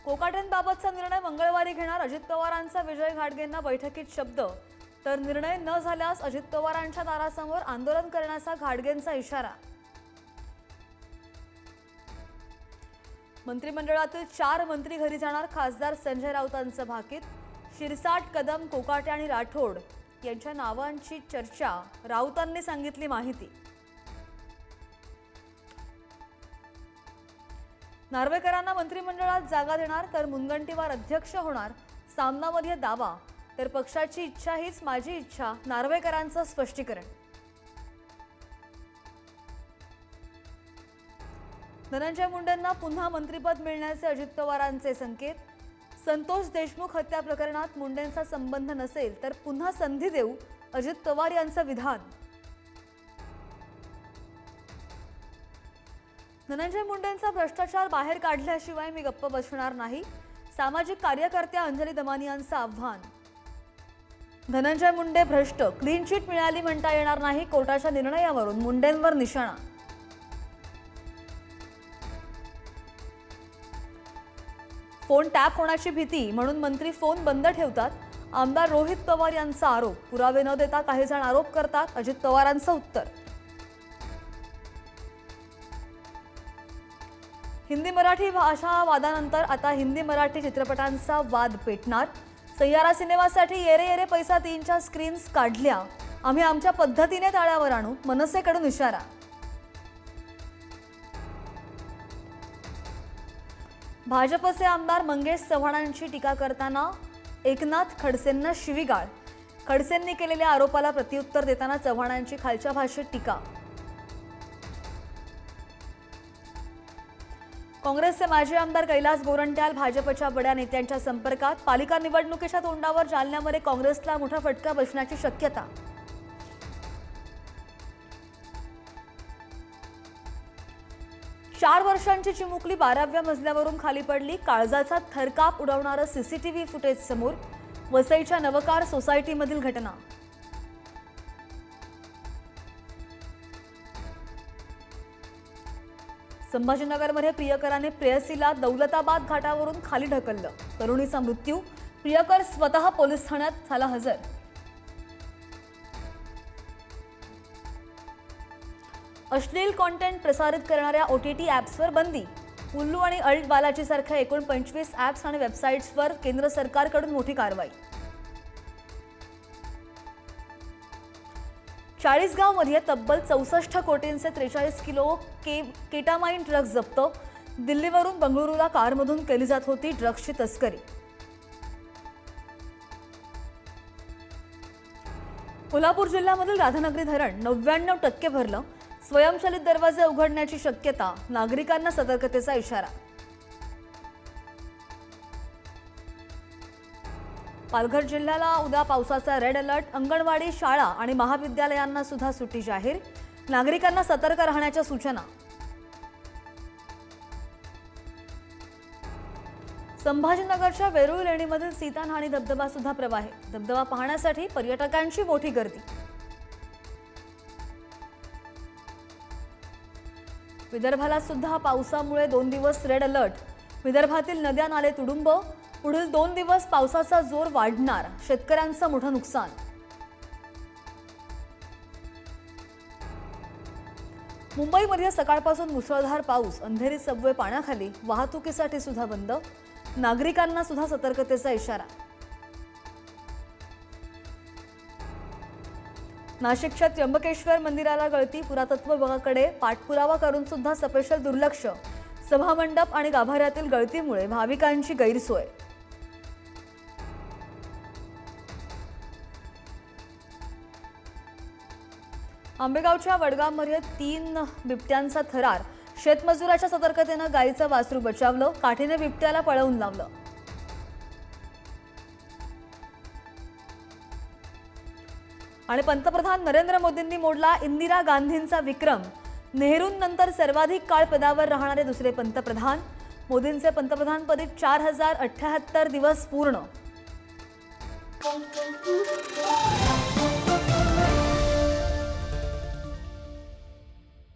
कोकाटेंबाबतचा निर्णय मंगळवारी घेणार अजित पवारांचा विजय घाटगेंना बैठकीत शब्द, तर निर्णय न झाल्यास अजित पवारांच्या दारासमोर आंदोलन करण्याचा घाटगेंचा इशारा। मंत्रिमंडळातील 4 मंत्री घरी जाणार, खासदार संजय राऊतांचं भाकीत। शिरसाट, कदम, कोकाटे आणि राठोड यांच्या नावांची चर्चा, राऊतांनी सांगितली माहिती। नार्वेकरांना मंत्रिमंडळात जागा देणार, तर मुनगंटीवार अध्यक्ष होणार, सामनामध्ये दावा, तर पक्षाची इच्छा हीच माझी इच्छा, नार्वेकरांचं स्पष्टीकरण। धनंजय मुंडेंना पुन्हा मंत्रिपद मिळण्याचे अजित पवारांचे संकेत। संतोष देशमुख हत्या प्रकरणात मुंडेंचा संबंध नसेल तर पुन्हा संधी देऊ, अजित पवार यांचं विधान। धनंजय मुंडेंचा भ्रष्टाचार बाहेर काढल्याशिवाय मी गप्प बसणार नाही, सामाजिक कार्यकर्त्या अंजली दमानी यांचं आव्हान। धनंजय मुंडे भ्रष्ट, क्लीन चिट मिळाली म्हणता येणार नाही, कोर्टाच्या निर्णयावरून मुंडेंवर निशाणा। फोन टॅप होण्याची भीती म्हणून मंत्री फोन बंद ठेवतात, आमदार रोहित पवार यांचा आरोप। पुरावे न देता काही जण आरोप करतात, अजित पवारांचं उत्तर। हिंदी मराठी भाषा वादानंतर आता हिंदी मराठी चित्रपटांचा वाद पेटणार। सय्यारा सिनेमासाठी येरे येरे पैसा 3च्या स्क्रीन्स काढल्या, आम्ही आमच्या पद्धतीने ताळ्यावर आणू, मनसेकडून इशारा। भाजपचे आमदार मंगेश चव्हाणांची टीका करताना एकनाथ खडसेंना शिवीगाळ, खडसेंनी केलेल्या आरोपाला प्रत्युत्तर देताना चव्हाणांची खालच्या भाषेत टीका। काँग्रेसचे माजी आमदार कैलास गोरंट्याल भाजपच्या बड्या नेत्यांच्या संपर्कात, पालिका निवडणुकीच्या तोंडावर जालन्यामध्ये काँग्रेसला मोठा फटका बसण्याची शक्यता। 4 वर्षांची चिमुकली 12व्या मजल्यावरून खाली पडली, काळजाचा थरकाप उडवणारं सीसीटीव्ही फुटेज समोर। वसईच्या नवकार सोसायटीमधील घटना। संभाजीनगरमध्ये प्रियकराने प्रेयसीला दौलताबाद घाटावरून खाली ढकललं, तरुणीचा मृत्यू, प्रियकर स्वतः पोलीस ठाण्यात झाला हजर। अश्लील कॉन्टेंट प्रसारित करणाऱ्या OTT ॲप्सवर बंदी, उल्लू आणि अल्ट बालाजी सारख्या एकूण 25 ॲप्स आणि वेबसाईट्सवर केंद्र सरकारकडून मोठी कारवाई। चाळीसगावमध्ये तब्बल 64 कोटींचे 43 किलो केटामाइन ड्रग्ज जप्त, दिल्लीवरून बंगळुरूला कारमधून केली जात होती ड्रग्जची तस्करी। कोल्हापूर जिल्ह्यामधील राधानगरी धरण 99% भरलं, स्वयंचलित दरवाजे उघडण्याची शक्यता, नागरिकांना सतर्कतेचा इशारा। पालघर जिल्ह्याला उद्या पावसाचा रेड अलर्ट, अंगणवाडी, शाळा आणि महाविद्यालयांना सुद्धा सुट्टी जाहीर, नागरिकांना सतर्क राहण्याच्या सूचना। संभाजीनगरच्या वेरूळ लेणीमधील सीतान्हाणी धबधबा सुद्धा प्रवाहित, धबधबा पाहण्यासाठी पर्यटकांची मोठी गर्दी। विदर्भाला सुद्धा पावसामुळे 2 दिवस रेड अलर्ट, विदर्भातील नद्या नाले तुडुंब, पुढील 2 दिवस पावसाचा जोर वाढणार, शेतकऱ्यांचं मोठं नुकसान। मुंबईमध्ये सकाळपासून मुसळधार पाऊस, अंधेरी सबवे पाण्याखाली, वाहतुकीसाठी सुद्धा बंद, नागरिकांना सुद्धा सतर्कतेचा इशारा। नाशिकच्या त्र्यंबकेश्वर मंदिराला गळती, पुरातत्व विभागाकडे पाठपुरावा करून सुद्धा सपेशल दुर्लक्ष, सभामंडप आणि गाभाऱ्यातील गळतीमुळे भाविकांची गैरसोय। आंबेगावच्या वडगावमध्ये 3 बिबट्यांचा थरार, शेतमजुराच्या सतर्कतेनं गायीचं वासरू बचावलं, काठीने बिबट्याला पळवून लावलं। आणि पंतप्रधान नरेंद्र मोदींनी मोडला इंदिरा गांधींचा विक्रम, नेहरूंनंतर सर्वाधिक काळ पदावर राहणारे दुसरे पंतप्रधान, मोदींचे पंतप्रधानपदी 4078 दिवस पूर्ण।